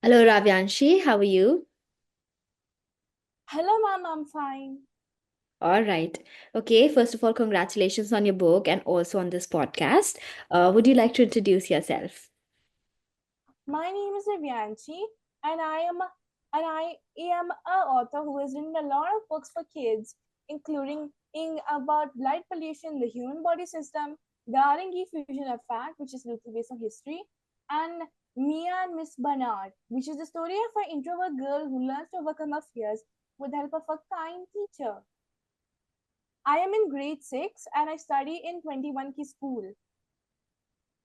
Hello, Ravyanshi. How are you? Hello, ma'am, I'm fine. All right. Okay. First of all, congratulations on your book and also on this podcast. Would you like to introduce yourself? My name is Ravyanshi, and I am a author who has written a lot of books for kids, including about light pollution, the human body system, the RNG fusion effect, which is loosely based on history, and Mia and Miss Bernard, which is the story of an introvert girl who learns to overcome her fears with the help of a kind teacher. I am in grade 6 and I study in 21 Key School.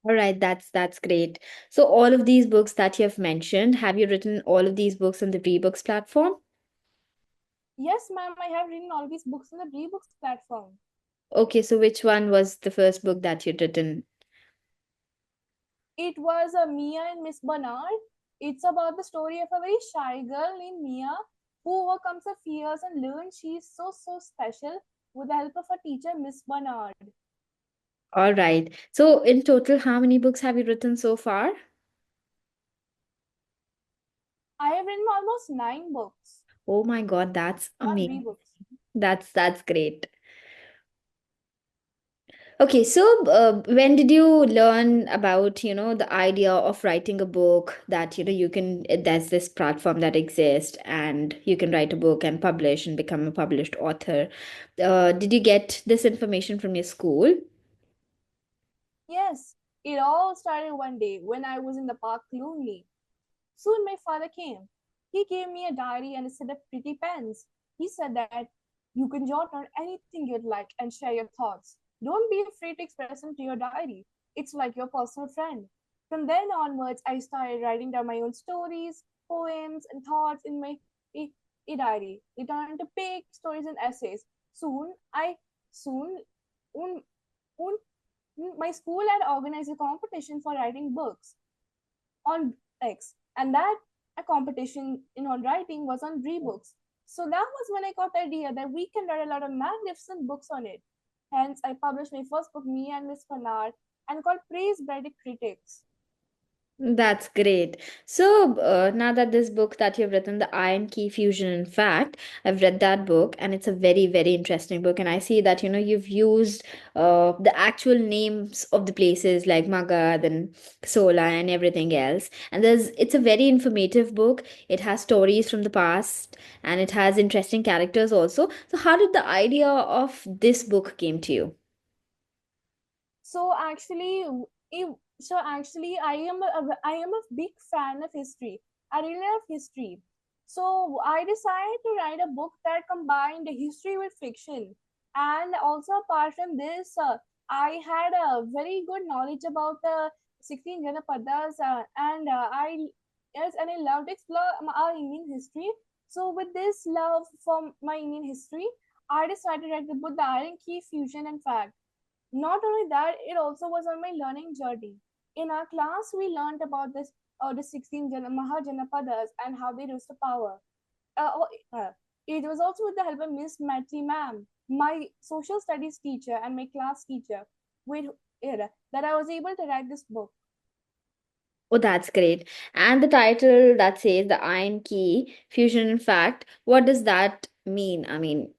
All right. That's great. So, all of these books that you have mentioned, have you written all of these books on the BriBooks platform? Yes, ma'am, I have written all these books on the BriBooks platform. Okay. So, which one was the first book that you'd written? It was Mia and Miss Bernard. It's about the story of a very shy girl named Mia who overcomes her fears and learns she is so special with the help of her teacher, Miss Bernard. All right. So, in total, how many books have you written so far? I have written almost 9 books Oh my God, that's on amazing. BriBooks. That's great. Okay, so when did you learn about, the idea of writing a book that, there's this platform that exists and you can write a book and publish and become a published author? Did you get this information from your school? Yes, it all started one day when I was in the park lonely. Soon my father came. He gave me a diary and a set of pretty pens. He said that you can jot down anything you'd like and share your thoughts. Don't be afraid to express them to your diary. It's like your personal friend. From then onwards, I started writing down my own stories, poems, and thoughts in my e- diary. They turned into big stories and essays. Soon, un, un, my school had organized a competition for writing books on X, and that a competition in on writing was on BriBooks. So that was when I got the idea that we can write a lot of magnificent books on it. Hence, I published my first book, Me and Miss Fanard, and got praised by the critics. That's great. So now that this book that you've written, The Iron Key Fusion, in fact, I've read that book and it's a very, very interesting book. And I see that, you've used the actual names of the places like Magad and Sola and everything else. And it's a very informative book. It has stories from the past and it has interesting characters also. So how did the idea of this book came to you? So actually, I am a big fan of history. I really love history. So I decided to write a book that combined history with fiction. And also apart from this, I had a very good knowledge about the 16 Janapadas, and I loved to explore our Indian history. So with this love for my Indian history, I decided to write the book The Iron Key Fusion and Fact. Not only that, it also was on my learning journey. In our class, we learned about the 16 Mahajanapadas and how they rose to power. Uh, oh, uh, it was also with the help of Miss Matri ma'am, my social studies teacher and my class teacher, with that I was able to write this book. Oh, that's great. And the title that says The Iron Key Fusion, in fact, what does that mean? I mean,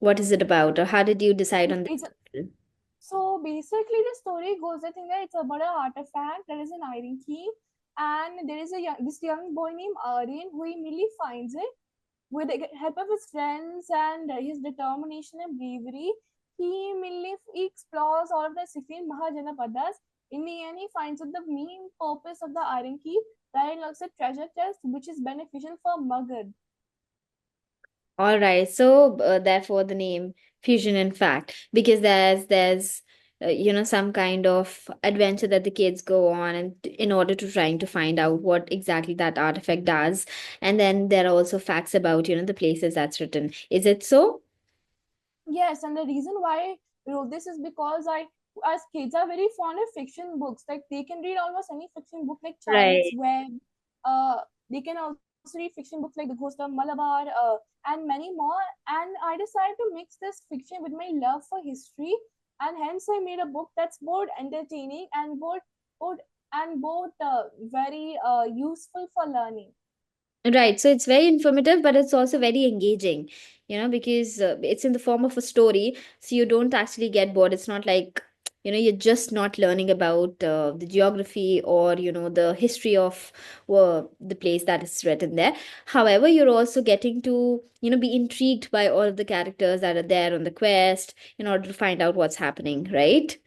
what is it about, or how did you decide on It's this title? So basically, the story goes, I think that it's about an artifact that is an iron key, and there is this young boy named Aryan who immediately finds it with the help of his friends and his determination and bravery. He immediately explores all of the 16 Mahajanapadas. In the end, he finds out the main purpose of the iron key, that it looks a treasure chest which is beneficial for Magad. All right. So, therefore, the name Fusion, in fact, because there's some kind of adventure that the kids go on, and in order to trying to find out what exactly that artifact does, and then there are also facts about the places that's written. Is it so? Yes, and the reason why I wrote this is because as kids, are very fond of fiction books. Like they can read almost any fiction book, like Charlotte's Right. Web. They can also read fiction books like The Ghost of Malabar, and many more. And I decided to mix this fiction with my love for history, and hence I made a book that's both entertaining and both and both very useful for learning. Right. So it's very informative, but it's also very engaging, because it's in the form of a story. So you don't actually get bored. It's not like, you're just not learning about the geography or, the history of the place that is written there. However, you're also getting to, be intrigued by all of the characters that are there on the quest in order to find out what's happening, right?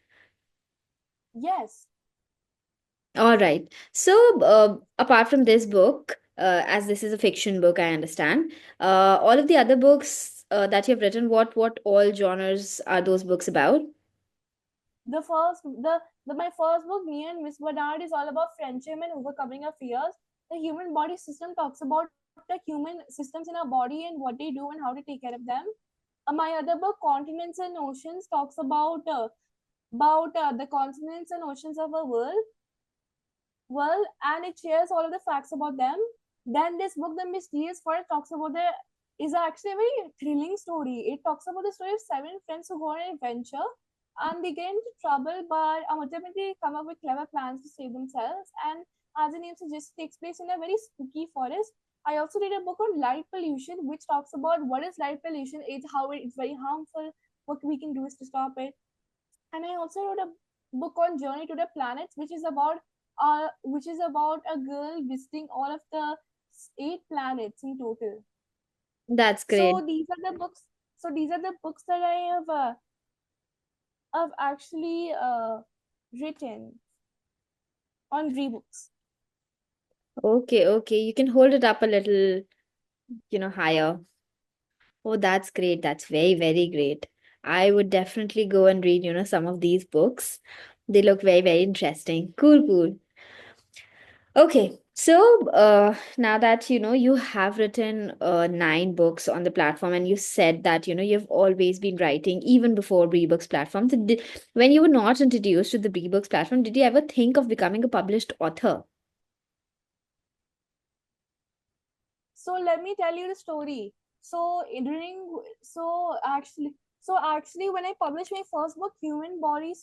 Yes. All right. So, apart from this book, as this is a fiction book, I understand. All of the other books that you've written, what all genres are those books about? The my first book, Me and Miss Bernard, is all about friendship and overcoming our fears. The human body system talks about the human systems in our body and what they do and how to take care of them. My other book, Continents and Oceans, talks about the continents and oceans of our world. Well, and it shares all of the facts about them. Then this book, The Mysterious Forest, talks about the is actually a very thrilling story. It talks about the story of seven friends who go on an adventure and they get into trouble, but ultimately come up with clever plans to save themselves. And as the name suggests, it takes place in a very spooky forest. I also read a book on light pollution, which talks about what is light pollution, it's how it's very harmful, what we can do is to stop it. And I also wrote a book on Journey to the Planets, which is about a girl visiting all of the eight planets in total. That's great. So these are the books. So these are the books that have actually written on BriBooks. Okay, okay. You can hold it up a little, higher. Oh, that's great. That's very, very great. I would definitely go and read, some of these books. They look very, very interesting. Cool, cool. Okay, so now that you have written 9 books on the platform, and you said that you've always been writing even before BriBooks platform. So when you were not introduced to the BriBooks platform, did you ever think of becoming a published author? So let me tell you the story. So during so actually when I published my first book, Human Body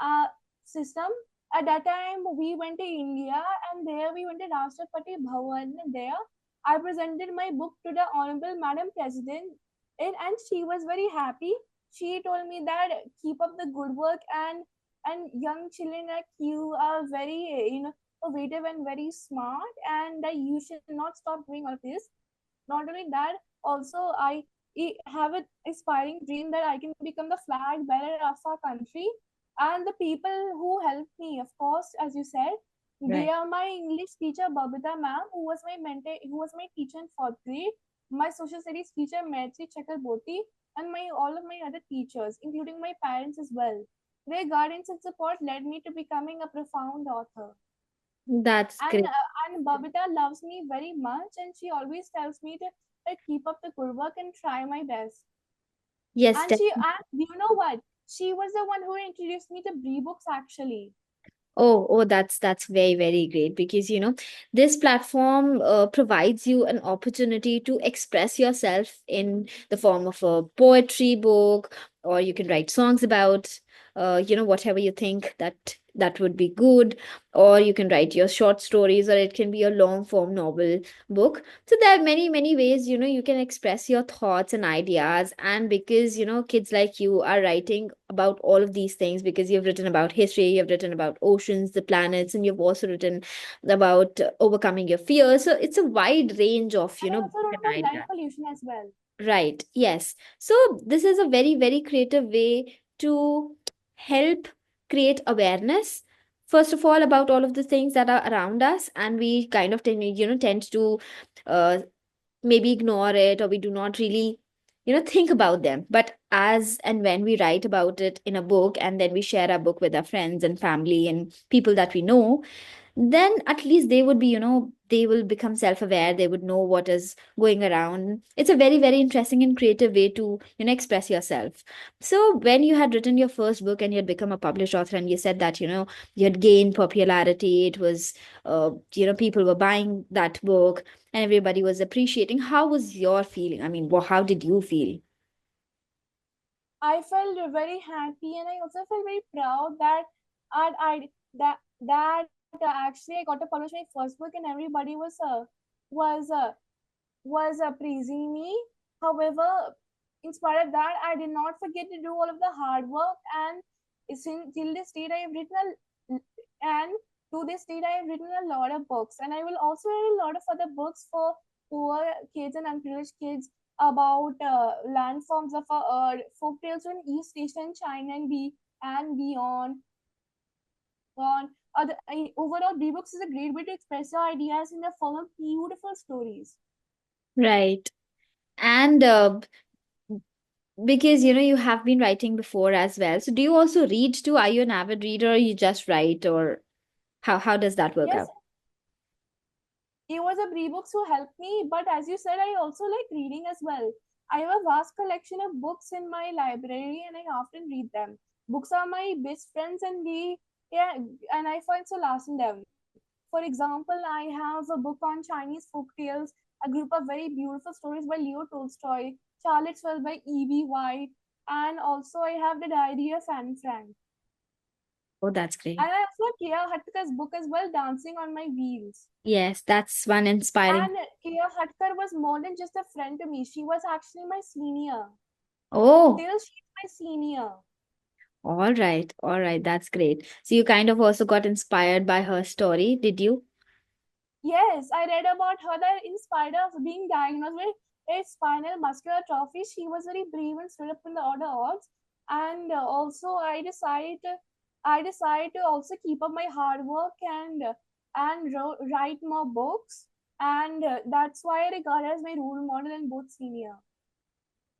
uh, System, at that time we went to India and there we went to Rashtrapati Bhavan and there I presented my book to the Honorable Madam President and she was very happy. She told me that keep up the good work and young children like you are very innovative and very smart and that you should not stop doing all of this. Not only that, also I have an aspiring dream that I can become the flag bearer of our country. And the people who helped me, of course, as you said, they Right. are my English teacher Babita ma'am, who was my mentor, who was my teacher in fourth grade, my social studies teacher Maitri Chakraborty, and my all of my other teachers, including my parents as well. Their guidance and support led me to becoming a profound author. That's And great. Babita loves me very much, and she always tells me to keep up the good work and try my best. Yes, And you know what? She was the one who introduced me to BriBooks actually. oh, that's very, very great because this platform provides you an opportunity to express yourself in the form of a poetry book, or you can write songs about whatever you think that would be good, or you can write your short stories, or it can be a long form novel book. So there are many, many ways you can express your thoughts and ideas. And because kids like you are writing about all of these things, because you've written about history, you've written about oceans, the planets, and you've also written about overcoming your fears. So it's a wide range of And I also wrote about ideas. light pollution as well. Right. Yes. So this is a very, very creative way to help create awareness, first of all, about all of the things that are around us, and we kind of tend to uh, maybe ignore it, or we do not really think about them. But as and when we write about it in a book, and then we share our book with our friends and family and people that we know, then at least they would be, they will become self-aware, they would know what is going around. It's a very, very interesting and creative way to express yourself. So when you had written your first book and you had become a published author, and you said that you had gained popularity, it was people were buying that book and everybody was appreciating, how was your feeling? I mean, how did you feel? I felt very happy and I also felt very proud that That actually I got to publish my first book, and everybody was praising me. However, in spite of that, I did not forget to do all of the hard work, and since till this date, I have written and to this date, I have written a lot of books, and I will also write a lot of other books for poor kids and unprivileged kids about landforms of folk tales in East Asian China and beyond. On overall, BriBooks is a great way to express your ideas in the form of beautiful stories. Right. And because you have been writing before as well. So do you also read too? Are you an avid reader or you just write, or how does that work Yes, out? it was a BriBooks who helped me, but as you said, I also like reading as well. I have a vast collection of books in my library, and I often read them. Books are my best friends, and yeah, and I find solace in them. For example, I have a book on Chinese folk tales, a group of very beautiful stories by Leo Tolstoy, Charlottesville by E.B. White, and also I have the Diary of Anne Frank. Oh, that's great. And I also have Kia Hatka's book as well, Dancing on My Wheels. Yes, that's one inspiring. And Kia Hatkar was more than just a friend to me. She was actually my senior. Oh, Still, she's my senior. all right. All right. That's great. So you kind of also got inspired by her story, did you? Yes, I read about her that in spite of being diagnosed with a spinal muscular atrophy, she was very brave and stood up in the other odds. And also, I decided to also keep up my hard work and write more books. And that's why I regard her as my role model and both senior.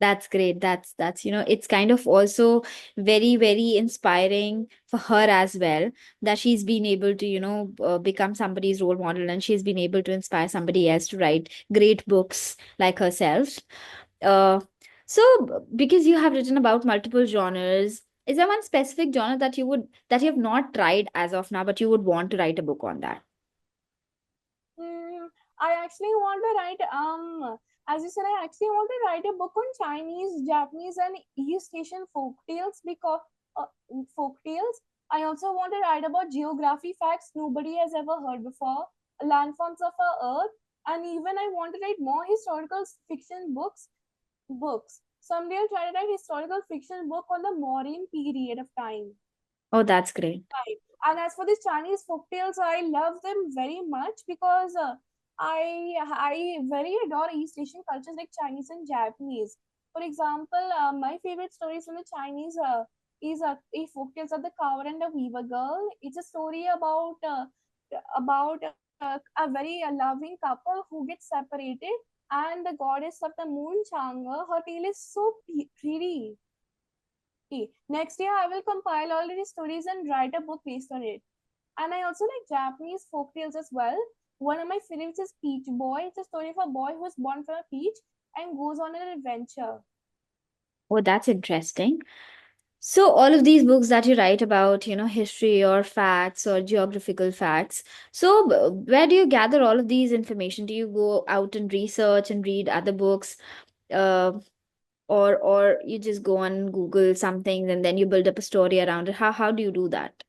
That's great. That's it's kind of also very, very inspiring for her as well, that she's been able to, become somebody's role model, and she's been able to inspire somebody else to write great books like herself. Uh, because you have written about multiple genres, is there one specific genre that you have not tried as of now, but you would want to write a book on that? Mm, I actually want to write as you said, I actually want to write a book on Chinese, Japanese, and East Asian folk tales because uh, folk tales. I also want to write about geography facts nobody has ever heard before, landforms of our Earth, and even I want to write more historical fiction books. Someday I'll try to write historical fiction book on the Mauryan period of time. Oh, that's great. Right. And as for these Chinese folktales, I love them very much because I very adore East Asian cultures like Chinese and Japanese. For example, my favorite stories from the Chinese is a folktales of the Cow and the Weaver Girl. It's a story about a very loving couple who gets separated, and the goddess of the moon, Chang'e, her tale is so pretty. Next year, I will compile all these stories and write a book based on it. And I also like Japanese folk tales as well. One of my favorites is Peach Boy. It's a story of a boy who is born from a peach and goes on an adventure. Oh, that's interesting. So all of these books that you write about, history or facts or geographical facts. So where do you gather all of these information? Do you go out and research and read other books, uh, or you just go on Google something and then you build up a story around it? How do you do that?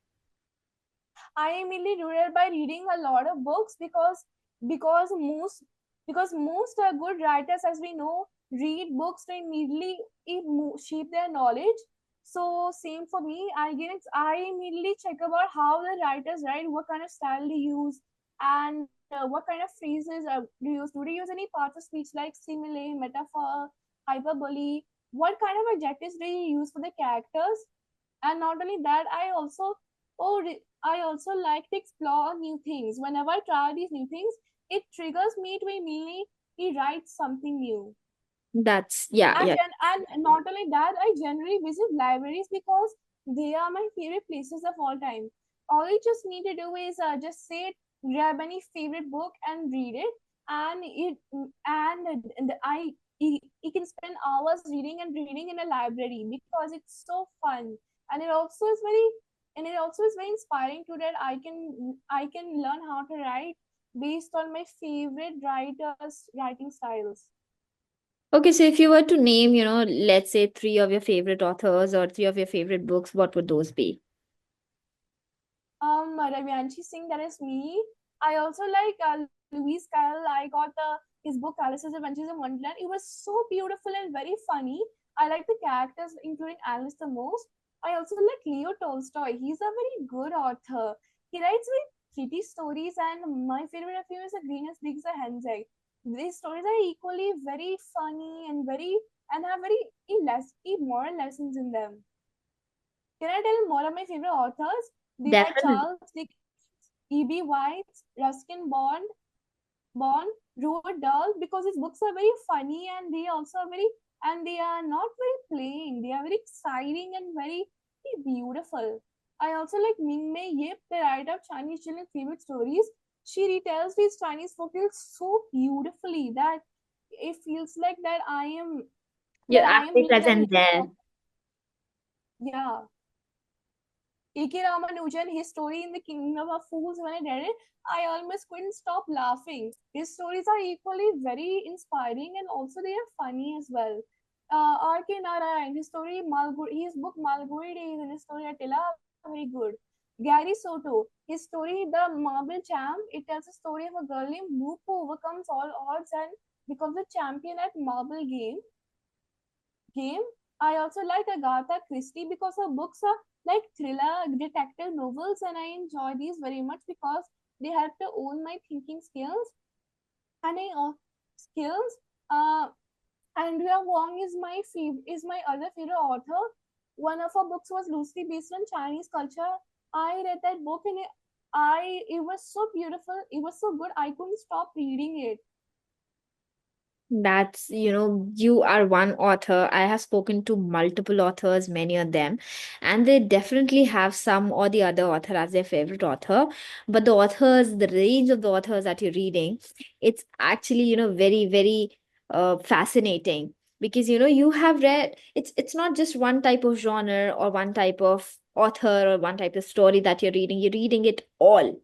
I mainly do it by reading a lot of books because most good writers, as we know, read books to immediately shape their knowledge. So same for me. I immediately check about how the writers write, what kind of style they use, and what kind of phrases do they use. Do they use any parts of speech like simile, metaphor, hyperbole? What kind of adjectives do they use for the characters? And not only that, I also like to explore new things. Whenever I try these new things, it triggers me to immediately write something new. That's yeah, yeah. And not only that, I generally visit libraries because they are my favorite places of all time. All you just need to do is just sit, grab any favorite book and read it, and and you can spend hours reading in a library because it's so fun, and it also is very inspiring to that I can learn how to write based on my favorite writers' writing styles. Okay, so if you were to name, let's say three of your favorite authors or three of your favorite books, what would those be? Ravyanshi Singh, that is me. I also like Louise Carroll. I got his book Alice's Adventures in Wonderland. It was so beautiful and very funny. I like the characters, including Alice, the most. I also like Leo Tolstoy. He's a very good author. He writes very pretty stories, and my favorite of him is The Greenest Digs a Hen's Egg. These stories are equally very funny and very and have very moral lessons in them. Can I tell more of my favorite authors? They are Definitely. Charles Dickens, E.B. White, Ruskin Bond, Roald Dahl, because his books are very funny and they also are very and they are not very plain. They are very exciting and very beautiful. I also like Ming Mei Yip, the writer of Chinese children's favorite stories. She retells these Chinese folktales so beautifully that it feels like You're I am actually being a present little there. yeah. A.K. Ramanujan, his story in the Kingdom of Fools, when I read it, I almost couldn't stop laughing. His stories are equally very inspiring and also they are funny as well. R.K. Narayan, his book Malgudi Days and his story Attila are very good. Gary Soto, his story The Marble Champ, it tells a story of a girl named Moop who overcomes all odds and becomes a champion at marble game. I also like Agatha Christie because her books are like thriller detective novels, and I enjoy these very much because they help to own my thinking skills. And I skills. Uh, Andrea Wong is my other favorite author. One of her books was loosely based on Chinese culture. I read that book and it was so beautiful. It was so good. I couldn't stop reading it. That's, you are one author. I have spoken to multiple authors, many of them, and they definitely have some or the other author as their favorite author. But the range of the authors that you're reading, it's actually, very, very fascinating because, you have read, it's not just one type of genre or one type of author or one type of story that you're reading it all.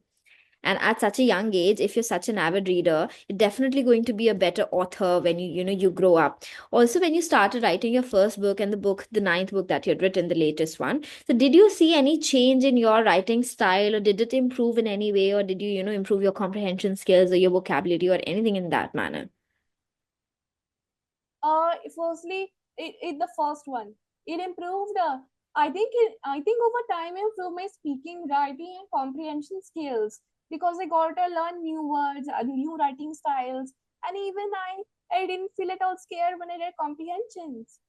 And at such a young age, if you're such an avid reader, you're definitely going to be a better author when you grow up. Also, when you started writing your first book and the ninth book that you had written, the latest one, so did you see any change in your writing style, or did it improve in any way, or did you improve your comprehension skills or your vocabulary or anything in that manner? Firstly, the first one, it improved. I think over time it improved my speaking, writing, and comprehension skills because I got to learn new words, new writing styles, and even I didn't feel at all scared when I read comprehensions,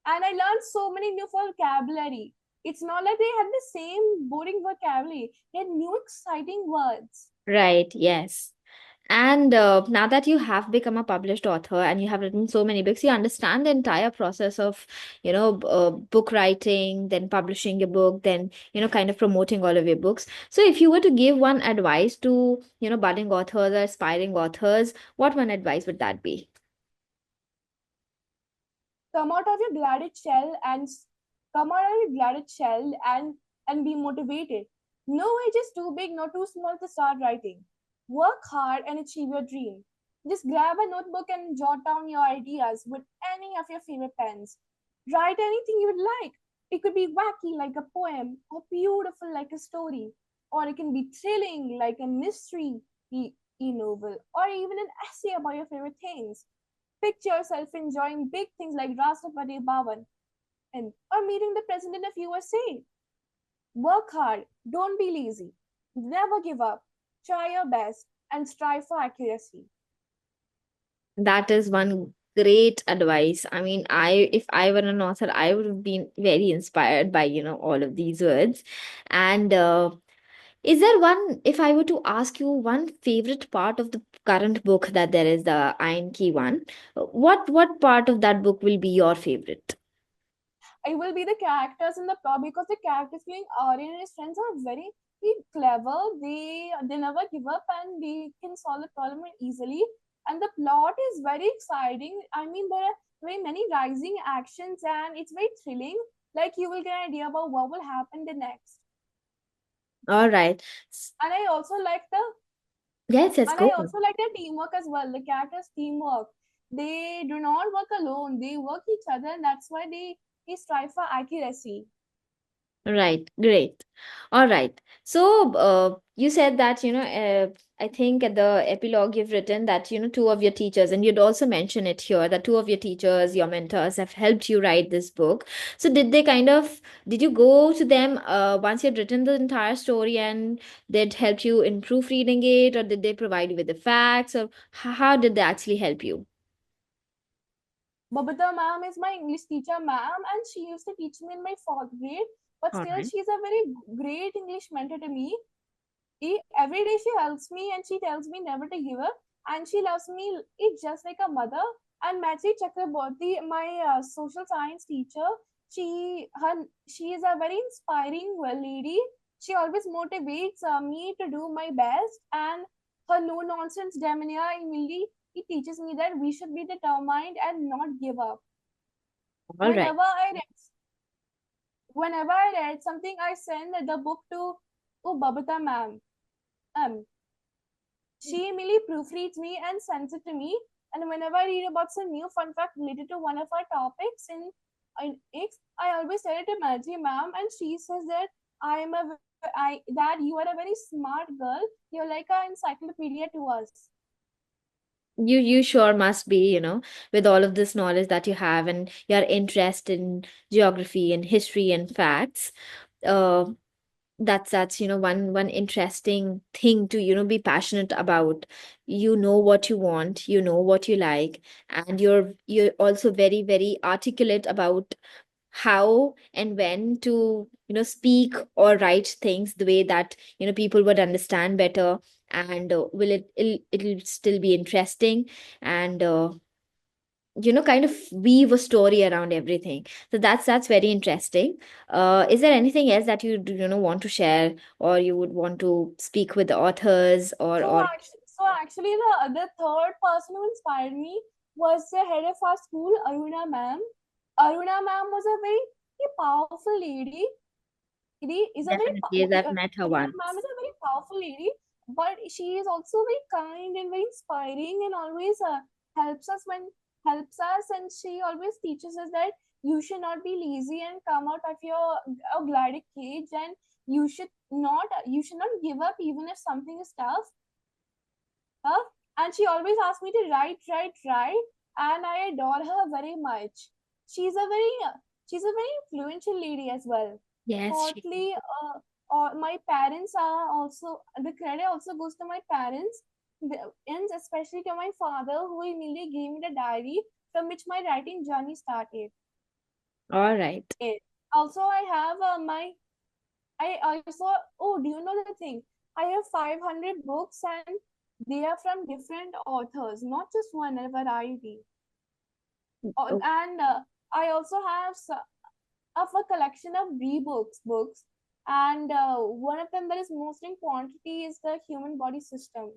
and I learned so many new vocabulary. It's not like they had the same boring vocabulary; they had new exciting words. Right, yes. And now that you have become a published author and you have written so many books, you understand the entire process of, book writing, then publishing your book, then, kind of promoting all of your books. So if you were to give one advice to, budding authors or aspiring authors, what one advice would that be? come out of your gladded shell and come out of your gladded shell and be motivated. No age is too big nor too small to start writing. Work hard and achieve your dream. Just grab a notebook and jot down your ideas with any of your favorite pens. Write anything you would like. It could be wacky like a poem, or beautiful like a story, or it can be thrilling like a mystery novel, or even an essay about your favorite things. Picture yourself enjoying big things like Rashtrapati Bhavan and or meeting the President of USA. Work hard, don't be lazy, never give up, try your best, and strive for accuracy. That is one great advice. I mean, if I were an author, I would have been very inspired by, all of these words. And is there one, if I were to ask you one favorite part of the current book that there is, the Iron Key one, what part of that book will be your favorite? It will be the characters in the plot because the characters playing Aryan and his friends are very clever. They never give up and they can solve the problem easily. And the plot is very exciting. I mean, there are very many rising actions and it's very thrilling. Like you will get an idea about what will happen the next. All right. And I also like the Yes, let's and I go. also like the teamwork as well. The characters teamwork. They do not work alone. They work each other, and that's why they strive for accuracy. Right, great. All right. So, you said that, I think at the epilogue you've written that, two of your teachers, and you'd also mention it here, that two of your teachers, your mentors, have helped you write this book. So, did you go to them once you'd written the entire story and they'd helped you in proofreading it, or did they provide you with the facts, or how did they actually help you? Babita ma'am is my English teacher, ma'am, and she used to teach me in my fourth grade. But All still, right. she's a very great English mentor to me. Every day she helps me and she tells me never to give up. And she loves me just like a mother. And Matri Chakraborty, my social science teacher, she is a very inspiring lady. She always motivates me to do my best, and her no nonsense demeanor immediately it teaches me that we should be determined and not give up. All right. Whenever I read, whenever I read something, I send the book to Babita ma'am. Um, she immediately proofreads me and sends it to me. And whenever I read about some new fun fact related to one of our topics in X, I always tell it to Maggie ma'am, and she says that that you are a very smart girl. You're like an encyclopedia to us. You sure must be, with all of this knowledge that you have and your interest in geography and history and facts. Uh, that's one interesting thing to be passionate about. You know what you want, you know what you like, and you're also very very articulate about how and when to speak or write things the way that people would understand better, and it'll still be interesting, and kind of weave a story around everything. So that's very interesting. Is there anything else that you want to share, or you would want to speak with the authors, or So actually, the third person who inspired me was the head of our school, Aruna ma'am. Aruna ma'am was a very powerful lady. Lady is a very definitely, as I've met her Aruna ma'am once. is a very powerful lady, but she is also very kind and very inspiring, and always helps us, and she always teaches us that you should not be lazy and come out of your gladic cage, and you should not give up even if something is tough. Huh? And she always asks me to write, and I adore her very much. She's a very she's a very influential lady as well. Yes, she. Fourthly, my parents are also the credit also goes to my parents, and especially to my father, who immediately gave me the diary from which my writing journey started. All right. Also, I have I also, oh, do you know the thing? I have 500 books, and they are from different authors, not just one, a variety. Oh, And I also have of a collection of BriBooks books, and one of them that is most in quantity is the human body system.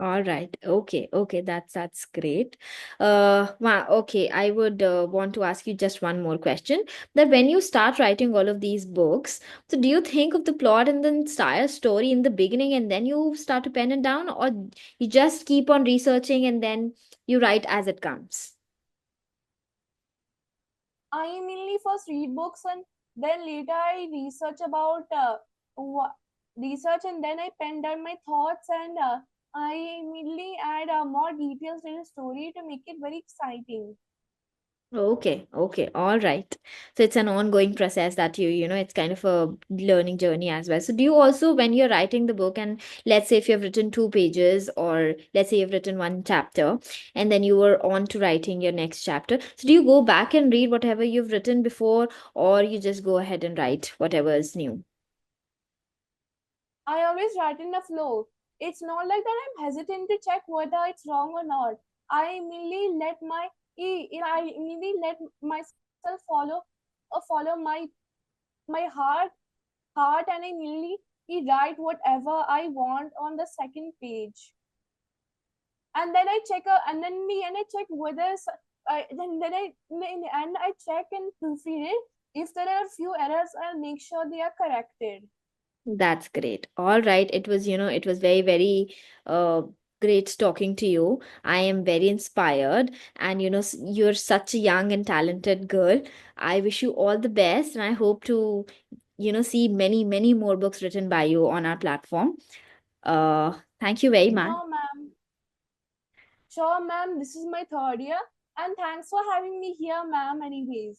all right. Okay. Okay. That's great. Wow. Okay. I would want to ask you just one more question. That when you start writing all of these books, so do you think of the plot and the entire story in the beginning, and then you start to pen it down, or you just keep on researching and then you write as it comes? I mainly first read books, and then later I wha- research, and then I pen down my thoughts, and I immediately add more details to the story to make it very exciting. Okay, okay, all right. So it's an ongoing process that it's kind of a learning journey as well. So do you also, when you're writing the book, and let's say if you've written two pages, or let's say you've written one chapter, and then you were on to writing your next chapter, so do you go back and read whatever you've written before, or you just go ahead and write whatever is new? I always write in the flow. It's not like that I'm hesitant to check whether it's wrong or not. I immediately let I immediately let myself follow my heart, and I immediately write whatever I want on the second page. And then and then in the end I check whether then I in the end I check and proofread it. If there are a few errors, I'll make sure they are corrected. That's great. All right. It was very, very great talking to you. I am very inspired, and you're such a young and talented girl. I wish you all the best, and I hope to, see many, many more books written by you on our platform. Thank you very much. Sure, ma'am. Sure, ma'am. This is my third year, and thanks for having me here, ma'am. Anyways,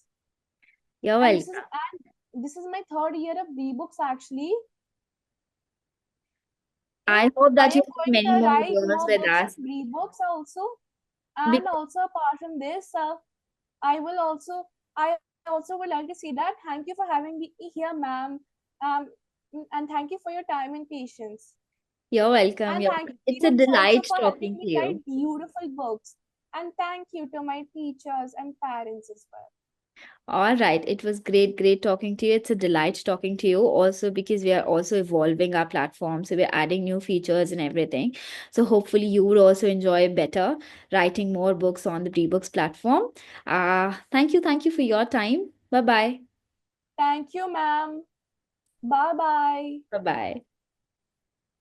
You're and welcome. this is my third year of BriBooks actually. I So hope I that you am have going many to more write years more with books us. in BriBooks also, Be- and also apart from this, I will also I also would like to say that thank you for having me here, ma'am. Um, and thank you for your time and patience. You're welcome. And thank you, It's a BriBooks, also delight for talking helping to me you. write beautiful books. And thank you to my teachers and parents as well. All right. It was great, great talking to you. It's a delight talking to you also because we are also evolving our platform. So we're adding new features and everything. So hopefully you would also enjoy better writing more books on the BriBooks platform. Thank you. Thank you for your time. Bye bye. Thank you, ma'am. Bye bye. Bye bye.